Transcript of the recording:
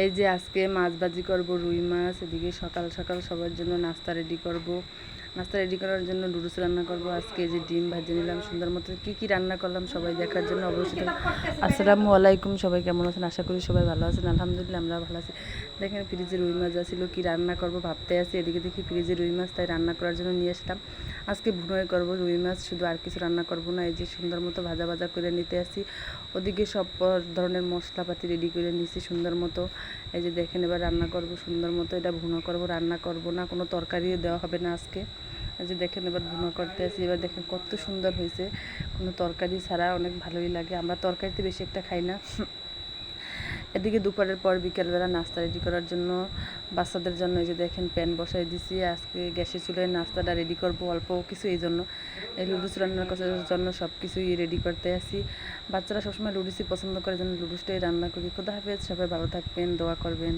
এই যে আজকে মাছ ভাজি করব, রুই মাছ। এদিকে সকাল সকাল সবার জন্য নাস্তা রেডি করব। নাস্তা রেডি করার জন্য নুডলস রান্না করব। আজকে যে ডিম ভাজি নিলাম সুন্দর মতো। কী রান্না করলাম সবাই দেখার জন্য অবশ্যই। আসসালামু আলাইকুম, সবাই কেমন আছেন? আশা করি সবাই ভালো আছেন। আলহামদুলিল্লাহ আমরা ভালো আছি। দেখেন ফ্রিজে রুই মাছ ছিল, কী রান্না করব ভাবতে আছি। এদিকে দেখি ফ্রিজে রুই মাছ, তাই রান্না করার জন্য নিয়ে আসলাম। আজকে ভুনোই করব রুই মাছ, শুধু আর কিছু রান্না করব না। এই যে সুন্দর মতো ভাজা ভাজা করে নিতে আসি। ওদিকে সব ধরনের মশলাপাতি রেডি করে নিছি সুন্দর মতো। এই যে দেখেন এবার রান্না করব সুন্দর মতো। এটা ভুনো করব, রান্না করব না, কোনো তরকারিও দেওয়া হবে না আজকে। এই যে দেখেন এবার ভুনো করতে আসি। এবার দেখেন কত সুন্দর হয়েছে, কোনো তরকারি ছাড়া। অনেক ভালোই লাগে, আমরা তরকারিতে বেশি একটা খাই না। এদিকে দুপুরের পর বিকেলবেলা নাস্তা রেডি করার জন্য বাচ্চাদের জন্য এই যে দেখেন প্যান বসাই দিছি। আজকে গ্যাসের চুলায় নাস্তাটা রেডি করব অল্প কিছু, এই জন্য এই লুডুস রান্নার জন্য সব কিছুই রেডি করতে আসি। বাচ্চারা সবসময় লুডুসই পছন্দ করে, জন্য লুডুসটাই রান্না করি। খোদা হাফেজ, সবাই ভালো থাকবেন, দোয়া করবেন।